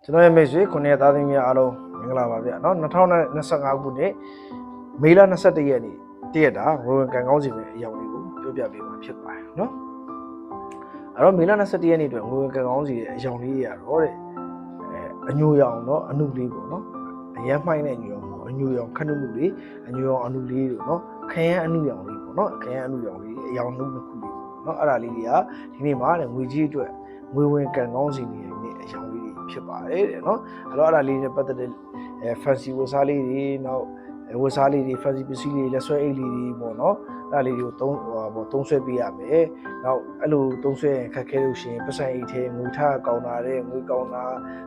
ကျွန်တော်ရဲ့မိတ်ဆွေခုနှစ်သားသမီးများအားလုံးမင်္ဂလာပါဗျာနော်2025ခုနှစ်မေလ21ရက်နေ့တရက်တာရိုဝင်ကန်ကောင်းစီပဲအယောင်လေးကိုပြောပြပေးမှာဖြစ်ပါတယ်နော်အဲ့တော့မေလ21ရက်နေ့အတွက်ရိုဝင်ကန်ကောင်းစီရဲ့အယောင်လေးတွေကတော့တဲ့အညိုရောင်နော်အနုလေးပေါ့နော်အရမ်းမှိုင်းတဲ့အညိုရောင်ပေါ့အညိုရောင်ခဏနုလေးအညိုရောင်အနုလေးတို့နော်ခရမ်းအနုရောင်လေးပေါ့နော်ခရမ်းအနုရောင်လေးအယောင်နှုတ်တစ်ခုလေးပေါ့နော်အဲ့ဒါလေးတွေကဒီနေ့မှာငွေကြီးအတွက်ငွေဝင်ကန်ကောင်းစီနေတဲ့အယောင်လေးဖြစ်ပါတယ်တဲ့နော်အဲ့တော့အဲ့ဒါလေးနဲ့ပတ်သက်တဲ့fancy ဝတ်စားလေးတွေနောက်ဝတ်စားလေးတွေ fancy ပစ္စည်းတွေလက်ဆွဲအိတ်လေးတွေပေါ့နော်အဲ့ဒါလေးတွေကိုသုံးဆွဲပေးရမယ်နောက်အဲ့လိုသုံးဆွဲရင်ခက်ခဲလို့ရှိရင်ပတ်စံအိတ်ထဲငွေထားကောင်းတာတဲ့ငွေကောင်းတာ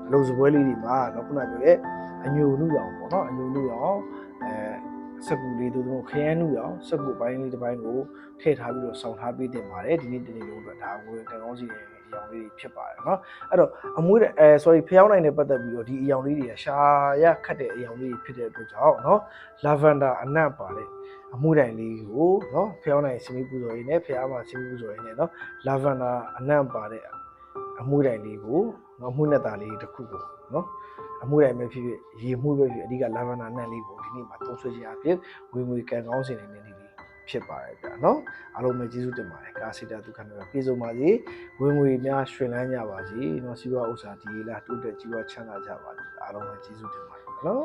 အလုပ်စပွဲလေးတွေမှာနောက်ခုနပြောတဲ့အညိုနုရောင်ပေါ့နော်အညိုနုရောင်စက်ကူလေးတို့ခရမ်းနုရောင်စက်ကူပိုင်းလေးတစ်ပိုင်းကိုထည့်ထားပြီးတော့ဆောင်းထားပေးတင်ပါတယ်ဒီနေ့တနေ့လုံးအတွက်ဒါငွေကန်ကောင်းစီရဲ့အယောင်လေးဖြစ်ပါတယ်เนาะအဲ့တော့အမွှေးsorry ဖျောင်းနိုင်တဲ့ပတ်သက်ပြီးတော့ဒီအယောင်လေးတွေကရှာရခတ်တဲ့အယောင်လေးဖြစ်တဲ့အတွက်ကြောင့်เนาะ lavender အနံ့ပါတဲ့အမွှေးတိုင်လေးကိုเนาะဖျောင်းနိုင်စမီးပူဇော်ရင်းနဲ့ဖျားမှာစမီးပူဇော်ရင်းနဲ့เนาะ lavender အနံ့ပါတဲ့အမွှေးတိုင်လေးကိုเนาะအမွှေးနဲ့တာလေးတစ်ခုကိုเนาะအမွှေးတိုင်ပဲဖြစ်ဖြစ်ရေမှုပဲဖြစ်အဓိက lavender အနံ့လေးကိုဒီနေ့မှာသုံးဆွဲခြင်းအဖြစ်ငွေကန်ကောင်းစင်နေတဲ့နေ့လေးဖြစ်ပါတယ်ဗျာเนาะအားလုံးပဲကျေးဇူးတင်ပါတယ်ကာစီတာဒုက္ခနဲ့ပြေဆုံးပါစေငွေများရွှင်လန်းကြပါစေเนาะစီးပွားဥစ္စာဒီလားတိုးတက်ကြီးပွားချမ်းသာကြပါစေအားလုံးပဲကျေးဇူးတင်ပါတယ်เนาะ